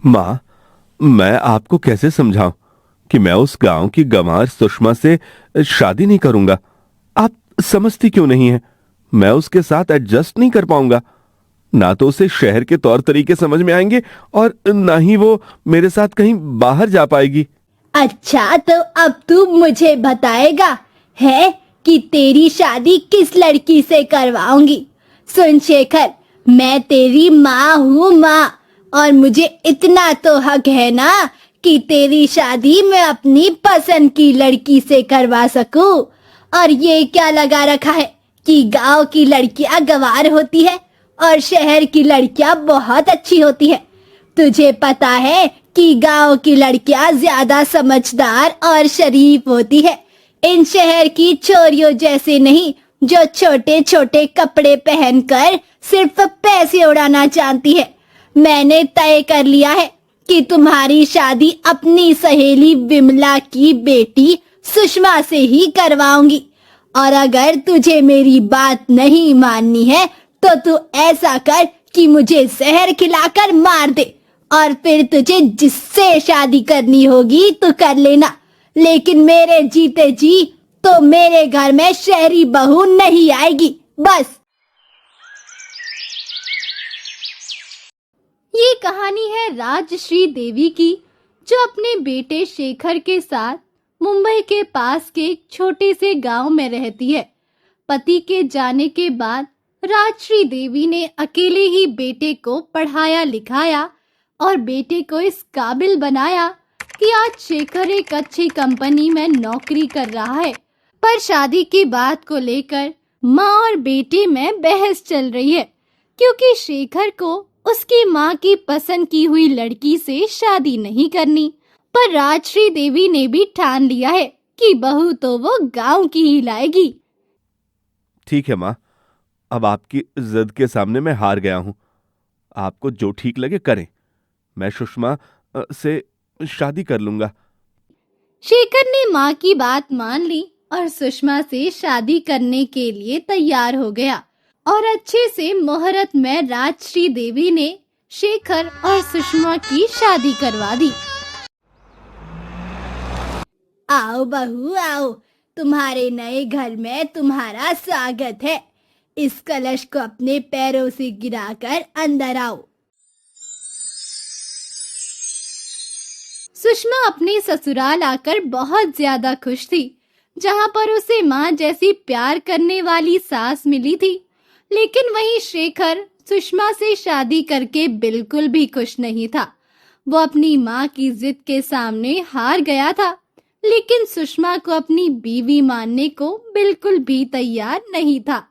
माँ, मैं आपको कैसे समझाऊं कि मैं उस गांव की गंवार सुषमा से शादी नहीं करूंगा। आप समझती क्यों नहीं है? मैं उसके साथ एडजस्ट नहीं कर पाऊंगा। ना तो उसे शहर के तौर तरीके समझ में आएंगे और ना ही वो मेरे साथ कहीं बाहर जा पाएगी। अच्छा, तो अब तू मुझे बताएगा है कि तेरी शादी किस लड़की से करवाऊंगी। सुन शेखर, मैं तेरी माँ हूँ, माँ, और मुझे इतना तो हक है ना कि तेरी शादी मैं अपनी पसंद की लड़की से करवा सकूं। और ये क्या लगा रखा है कि गांव की लड़कियां गंवार होती है और शहर की लड़कियां बहुत अच्छी होती है। तुझे पता है कि गांव की लड़कियां ज्यादा समझदार और शरीफ होती है, इन शहर की छोरियों जैसे नहीं जो छोटे छोटे कपड़े पहनकर सिर्फ पैसे उड़ाना जानती है। मैंने तय कर लिया है कि तुम्हारी शादी अपनी सहेली विमला की बेटी सुषमा से ही करवाऊंगी। और अगर तुझे मेरी बात नहीं माननी है तो तू ऐसा कर कि मुझे जहर खिलाकर मार दे, और फिर तुझे जिससे शादी करनी होगी तो कर लेना, लेकिन मेरे जीते जी तो मेरे घर में शहरी बहू नहीं आएगी, बस। ये कहानी है राजश्री देवी की, जो अपने बेटे शेखर के साथ मुंबई के पास के एक छोटे से गांव में रहती है। पति के जाने के बाद राजश्री देवी ने अकेले ही बेटे को पढ़ाया लिखाया और बेटे को इस काबिल बनाया कि आज शेखर एक अच्छी कंपनी में नौकरी कर रहा है। पर शादी की बात को लेकर माँ और बेटे में बहस चल रही है, क्योंकि शेखर को उसकी माँ की पसंद की हुई लड़की से शादी नहीं करनी। पर राजश्री देवी ने भी ठान लिया है कि बहू तो वो गांव की ही लाएगी। ठीक है माँ, अब आपकी जिद के सामने मैं हार गया हूँ। आपको जो ठीक लगे करें। मैं सुषमा से शादी कर लूंगा। शेखर ने माँ की बात मान ली और सुषमा से शादी करने के लिए तैयार हो गया, और अच्छे से मुहूर्त में राजश्री देवी ने शेखर और सुषमा की शादी करवा दी। आओ बहू आओ, तुम्हारे नए घर में तुम्हारा स्वागत है। इस कलश को अपने पैरों से गिराकर अंदर आओ। सुषमा अपने ससुराल आकर बहुत ज्यादा खुश थी, जहाँ पर उसे माँ जैसी प्यार करने वाली सास मिली थी। लेकिन वहीं शेखर सुषमा से शादी करके बिल्कुल भी खुश नहीं था। वो अपनी माँ की जिद के सामने हार गया था, लेकिन सुषमा को अपनी बीवी मानने को बिल्कुल भी तैयार नहीं था।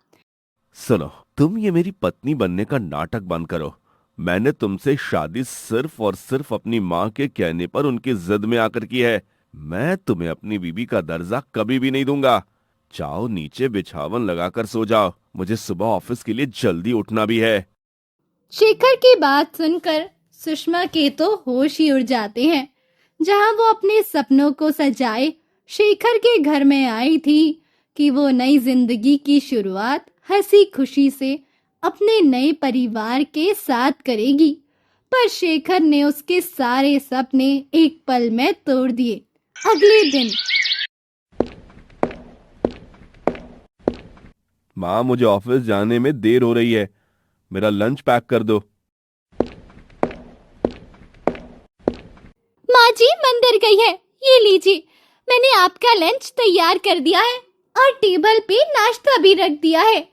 सुनो, तुम ये मेरी पत्नी बनने का नाटक बंद करो। मैंने तुमसे शादी सिर्फ और सिर्फ अपनी माँ के कहने पर उनकी जिद में आकर की है। मैं तुम्हें अपनी बीवी का दर्जा कभी भी नहीं दूंगा। जाओ नीचे बिछावन लगाकर सो जाओ, मुझे सुबह ऑफिस के लिए जल्दी उठना भी है। शेखर की बात सुनकर सुषमा के तो होश ही उड़ जाते हैं। जहां वो अपने सपनों को सजाए शेखर के घर में आई थी कि वो नई जिंदगी की शुरुआत हंसी खुशी से अपने नए परिवार के साथ करेगी। पर शेखर ने उसके सारे सपने एक पल में तोड़ दिए। अगले दिन माँ, मुझे ऑफिस जाने में देर हो रही है, मेरा लंच पैक कर दो। माँ जी मंदिर गई है, ये लीजिए, मैंने आपका लंच तैयार कर दिया है और टेबल पे नाश्ता भी रख दिया है।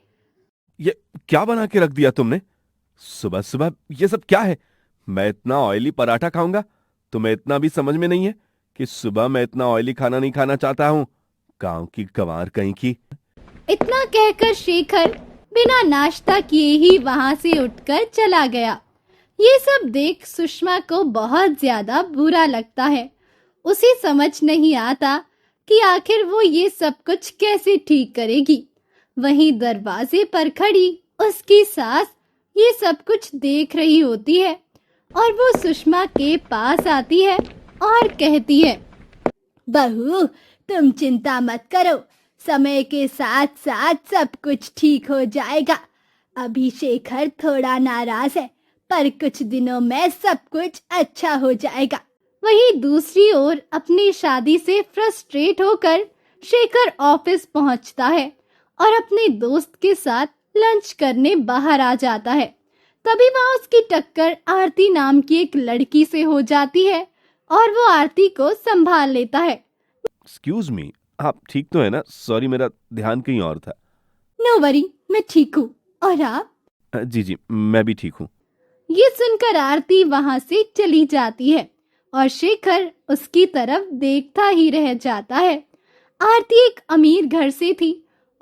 ये क्या बना के रख दिया तुमने? सुबह सुबह ये सब क्या है? मैं इतना ऑयली पराठा खाऊंगा? तुम्हें इतना भी समझ में नहीं है कि सुबह मैं इतना ऑयली खाना नहीं खाना चाहता हूँ। गांव की गंवार कहीं की। इतना कहकर शेखर बिना नाश्ता किए ही वहां से उठकर चला गया। ये सब देख सुषमा को बहुत ज्यादा बुरा लगता है। उसे समझ नहीं आता कि आखिर वो ये सब कुछ कैसे ठीक करेगी। वहीं दरवाजे पर खड़ी उसकी सास ये सब कुछ देख रही होती है और वो सुषमा के पास आती है और कहती है, बहू, तुम चिंता मत करो, समय के साथ साथ सब कुछ ठीक हो जाएगा। अभी शेखर थोड़ा नाराज है, पर कुछ दिनों में सब कुछ अच्छा हो जाएगा। वहीं दूसरी ओर अपनी शादी से फ्रस्ट्रेट होकर शेखर ऑफिस पहुंचता है और अपने दोस्त के साथ लंच करने बाहर आ जाता है। तभी वहां उसकी टक्कर आरती नाम की एक लड़की से हो जाती है और वो आरती को संभाल लेता है। एक्सक्यूज मी, आप ठीक तो है ना? सॉरी, मेरा ध्यान कहीं और था। नो वरी, मैं ठीक हूँ। और आप? जी जी, मैं भी ठीक हूँ। ये सुनकर आरती वहां से चली जाती है और शेखर उसकी तरफ देखता ही रह जाता है। आरती एक अमीर घर से थी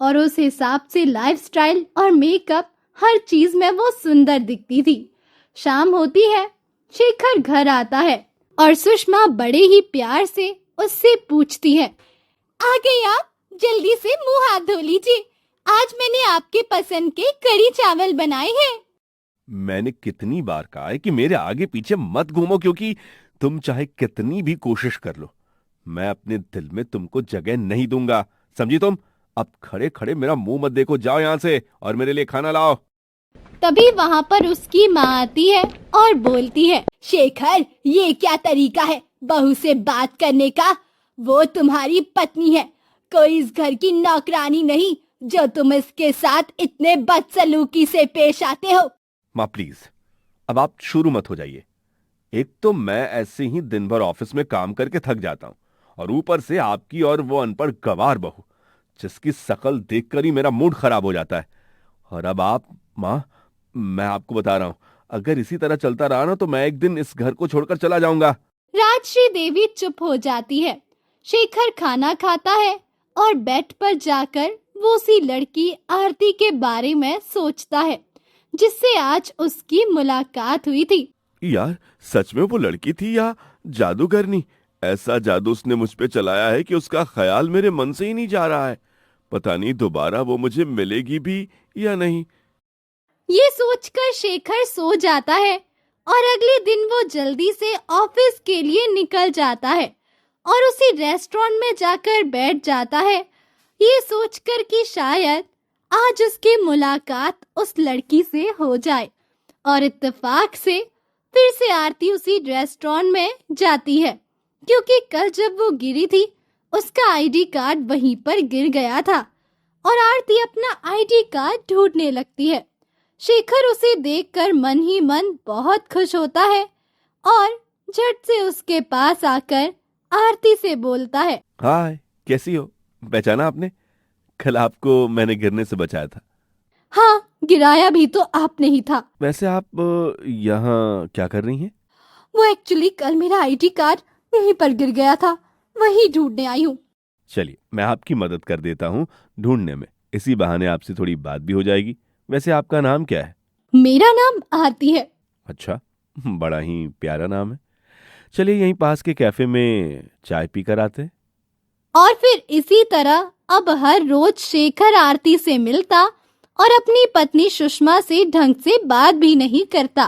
और उस हिसाब से लाइफस्टाइल और मेकअप हर चीज में वो सुंदर दिखती थी। शाम होती है, शेखर घर आता है और सुषमा बड़े ही प्यार से उससे पूछती है, आ गए आप? जल्दी से मुंह हाथ धो लीजिए, आज मैंने आपके पसंद के कढ़ी चावल बनाए हैं। मैंने कितनी बार कहा है कि मेरे आगे पीछे मत घूमो, क्योंकि तुम चाहे कितनी भी कोशिश कर लो, मैं अपने दिल में तुमको जगह नहीं दूंगा, समझी तुम? अब खड़े खड़े मेरा मुंह मत देखो, जाओ यहाँ से और मेरे लिए खाना लाओ। तभी वहाँ पर उसकी माँ आती है और बोलती है, शेखर, ये क्या तरीका है बहू से बात करने का? वो तुम्हारी पत्नी है, कोई इस घर की नौकरानी नहीं जो तुम इसके साथ इतने बदसलूकी से पेश आते हो। माँ प्लीज, अब आप शुरू मत हो जाइए। एक तो मैं ऐसे ही दिन भर ऑफिस में काम करके थक जाता हूँ, और ऊपर से आपकी और वो अनपढ़ गवार बहू, जिसकी शकल देखकर ही मेरा मूड खराब हो जाता है। और अब आप, माँ, मैं आपको बता रहा हूँ, अगर इसी तरह चलता रहा ना तो मैं एक दिन इस घर को छोड़कर चला जाऊंगा। राजश्री देवी चुप हो जाती है। शेखर खाना खाता है और बेड पर जाकर वो सी लड़की आरती के बारे में सोचता है जिससे आज उसकी मुलाकात हुई थी। यार, सच में वो लड़की थी या जादूगरनी? ऐसा जादू उसने मुझ पे चलाया है कि उसका ख्याल मेरे मन से ही नहीं जा रहा है। पता नहीं दोबारा वो मुझे मिलेगी भी या नहीं। ये सोचकर शेखर सो जाता है और अगले दिन वो जल्दी से ऑफिस के लिए निकल जाता है और उसी रेस्टोरेंट में जाकर बैठ जाता है, ये सोचकर कि शायद आज उसकी मुलाकात उस लड़की से हो जाए। और इत्तेफाक से फिर से आरती उसी रेस्टोरेंट में जाती है, क्योंकि कल जब वो गिरी थी उसका आईडी कार्ड वहीं पर गिर गया था और आरती अपना आईडी कार्ड ढूंढने लगती है। शेखर उसे देखकर मन ही मन बहुत खुश होता है और झट से उसके पास आकर आरती से बोलता है, हाय, कैसी हो? पहचाना आपने? कल आपको मैंने गिरने से बचाया था। हाँ, गिराया भी तो आपने ही था। वैसे आप यहाँ क्या कर रही हैं? वो एक्चुअली कल मेरा आईडी कार्ड यहीं पर गिर गया था, वही ढूंढने आई हूँ। चलिए, मैं आपकी मदद कर देता हूँ ढूंढने में। इसी बहाने आपसे थोड़ी बात भी हो जाएगी। वैसे आपका नाम क्या है? मेरा नाम आरती है। अच्छा, बड़ा ही प्यारा नाम है। चलिए, यहीं पास के कैफे में चाय पी कर आते हैं। और फिर इसी तरह अब हर रोज शेखर आरती से मिलता और अपनी पत्नी सुषमा से ढंग से बात भी नहीं करता।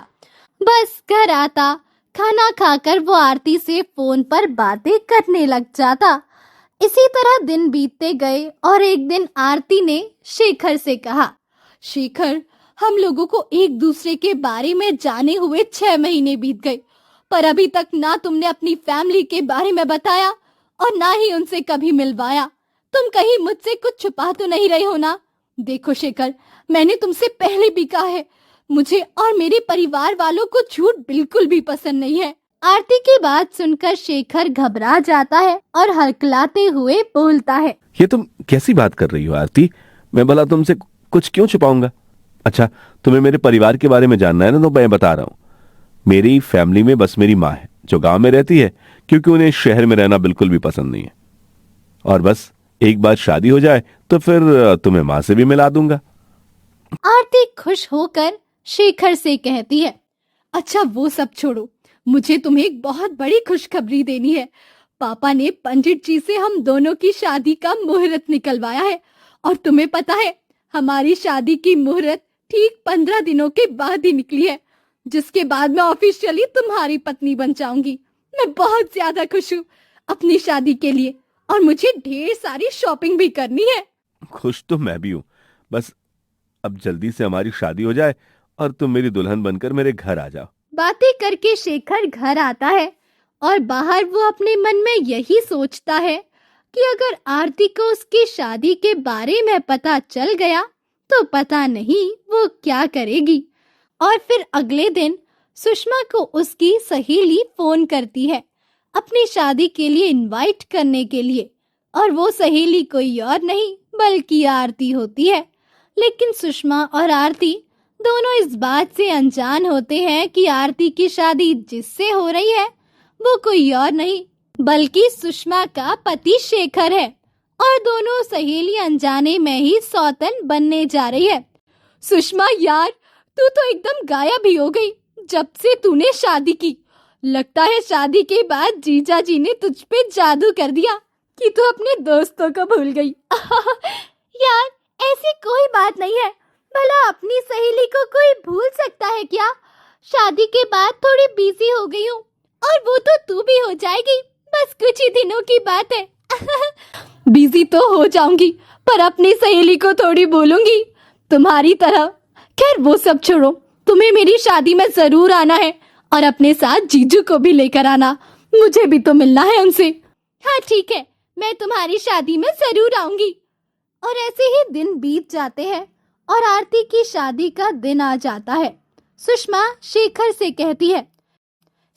बस घर आता, खाना खाकर वो आरती से फोन पर बातें करने लग जाता। इसी तरह दिन बीतते गए और एक दिन आरती ने शेखर से कहा, शेखर, हम लोगों को एक दूसरे के बारे में जाने हुए 6 महीने बीत गए, पर अभी तक ना तुमने अपनी फैमिली के बारे में बताया और ना ही उनसे कभी मिलवाया। तुम कहीं मुझसे कुछ छुपा तो नहीं रहे हो ना? देखो शेखर, मैंने तुमसे पहले भी कहा है, मुझे और मेरे परिवार वालों को झूठ बिल्कुल भी पसंद नहीं है। आरती की बात सुनकर शेखर घबरा जाता है और हल्कलाते हुए बोलता है, ये तुम कैसी बात कर रही हो आरती? मैं भला तुमसे कुछ क्यों छुपाऊंगा? अच्छा, तुम्हें मेरे परिवार के बारे में जानना है ना, तो मैं बता रहा हूँ। मेरी फैमिली में बस मेरी माँ है जो गांव में रहती है, क्योंकि उन्हें शहर में रहना बिल्कुल भी पसंद नहीं है। और बस एक बार शादी हो जाए तो फिर तुम्हें माँ से भी मिला दूंगा। आरती खुश होकर शेखर से कहती है, अच्छा वो सब छोड़ो, मुझे तुम्हें एक बहुत बड़ी खुशखबरी देनी है। पापा ने पंडित जी से हम दोनों की शादी का मुहूर्त निकलवाया है और तुम्हें पता है, हमारी शादी की मुहूर्त ठीक 15 दिनों के बाद ही निकली है, जिसके बाद मैं ऑफिशियली तुम्हारी पत्नी बन जाऊंगी। मैं बहुत ज्यादा खुश हूँ अपनी शादी के लिए और मुझे ढेर सारी शॉपिंग भी करनी है। खुश तो मैं भी हूँ, बस अब जल्दी से हमारी शादी हो जाए और तुम मेरी दुल्हन बनकर मेरे घर आ जाओ। बातें करके शेखर घर आता है और बाहर वो अपने मन में यही सोचता है कि अगर आरती को उसकी शादी के बारे में पता चल गया तो पता नहीं वो क्या करेगी। और फिर अगले दिन सुषमा को उसकी सहेली फोन करती है अपनी शादी के लिए इनवाइट करने के लिए, और वो सहेली कोई और नहीं बल्कि आरती होती है। लेकिन सुषमा और आरती दोनों इस बात से अनजान होते हैं कि आरती की शादी जिससे हो रही है वो कोई और नहीं बल्कि सुषमा का पति शेखर है, और दोनों सहेली अनजाने में ही सौतन बनने जा रही है। सुषमा यार, तू तो एकदम गायब ही हो गई जब से तूने शादी की। लगता है शादी के बाद जीजा जी ने तुझ पे जादू कर दिया कि तू अपने दोस्तों को भूल गई। यार, ऐसी कोई बात नहीं है। भला अपनी सहेली को कोई भूल सकता है क्या? शादी के बाद थोड़ी बिजी हो गई हूँ, और वो तो तू भी हो जाएगी, बस कुछ ही दिनों की बात है। बिजी तो हो जाऊंगी पर अपनी सहेली को थोड़ी भूलूंगी तुम्हारी तरह। खैर वो सब छोड़ो, तुम्हें मेरी शादी में जरूर आना है और अपने साथ जीजू को भी लेकर आना, मुझे भी तो मिलना है उनसे। हाँ ठीक है, मैं तुम्हारी शादी में जरूर आऊंगी। और ऐसे ही दिन बीत जाते हैं और आरती की शादी का दिन आ जाता है। सुषमा शेखर से कहती है,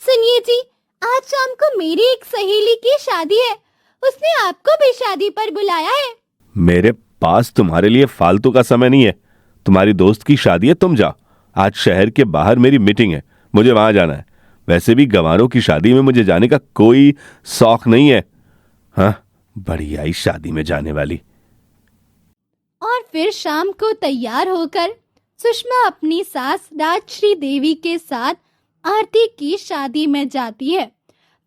सुनिए जी, आज शाम को मेरी एक सहेली की शादी है, उसने आपको भी शादी पर बुलाया है। मेरे पास तुम्हारे लिए फालतू का समय नहीं है। तुम्हारी दोस्त की शादी है, तुम जाओ। आज शहर के बाहर मेरी मीटिंग है, मुझे वहां जाना है। वैसे भी गंवारों की शादी में मुझे जाने का कोई शौक नहीं है। हाँ, बड़ी आई शादी में जाने वाली। और फिर शाम को तैयार होकर सुषमा अपनी सास राजश्री देवी के साथ आरती की शादी में जाती है।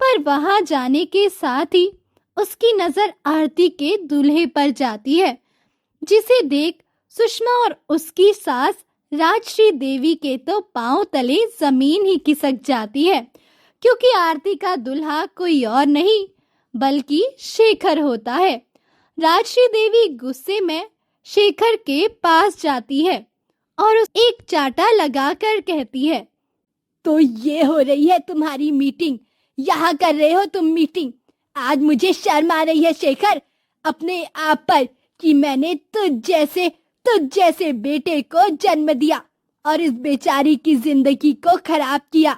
पर वहां जाने के साथ ही उसकी नजर आरती के दूल्हे पर जाती है, जिसे देख सुषमा और उसकी सास राजश्री देवी के तो पांव तले जमीन ही खिसक जाती है, क्योंकि आरती का दूल्हा कोई और नहीं बल्कि शेखर होता है। राजश्री देवी गुस्से में शेखर के पास जाती है और उस एक चाटा लगाकर कहती है, तो ये हो रही है तुम्हारी मीटिंग, यहाँ कर रहे हो तुम मीटिंग। आज मुझे शर्म आ रही है शेखर अपने आप पर कि मैंने तुझ जैसे बेटे को जन्म दिया और इस बेचारी की जिंदगी को खराब किया।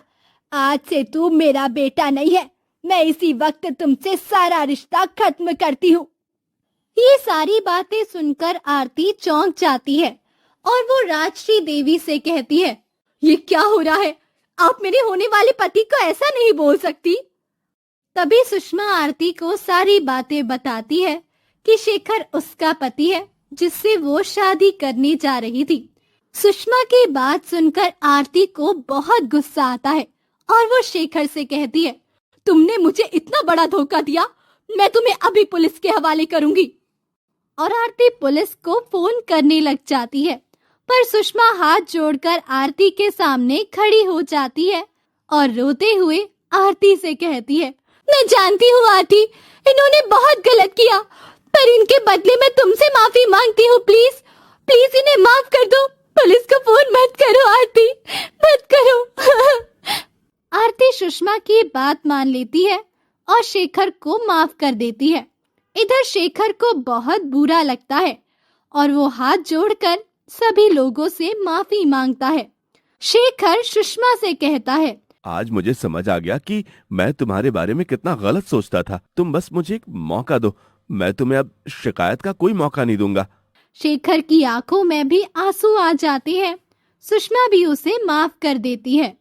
आज से तू मेरा बेटा नहीं है, मैं इसी वक्त तुमसे सारा रिश्ता खत्म करती हूँ। ये सारी बातें सुनकर आरती चौंक जाती है और वो राजश्री देवी से कहती है, ये क्या हो रहा है? आप मेरे होने वाले पति को ऐसा नहीं बोल सकती। तभी सुषमा आरती को सारी बातें बताती है कि शेखर उसका पति है जिससे वो शादी करने जा रही थी। सुषमा की बात सुनकर आरती को बहुत गुस्सा आता है और वो शेखर से कहती है, तुमने मुझे इतना बड़ा धोखा दिया, मैं तुम्हें अभी पुलिस के हवाले करूंगी। और आरती पुलिस को फोन करने लग जाती है, पर सुषमा हाथ जोड़कर आरती के सामने खड़ी हो जाती है और रोते हुए आरती से कहती है, मैं जानती हूँ आरती, इन्होंने बहुत गलत किया, पर इनके बदले मैं तुमसे माफी मांगती हूँ। प्लीज प्लीज इन्हें माफ कर दो, पुलिस को फोन मत करो आरती, मत करो। आरती सुषमा की बात मान लेती है और शेखर को माफ कर देती है। इधर शेखर को बहुत बुरा लगता है और वो हाथ जोड़कर सभी लोगों से माफी मांगता है। शेखर सुषमा से कहता है, आज मुझे समझ आ गया कि मैं तुम्हारे बारे में कितना गलत सोचता था। तुम बस मुझे एक मौका दो, मैं तुम्हें अब शिकायत का कोई मौका नहीं दूंगा। शेखर की आंखों में भी आंसू आ जाते हैं। सुषमा भी उसे माफ कर देती है।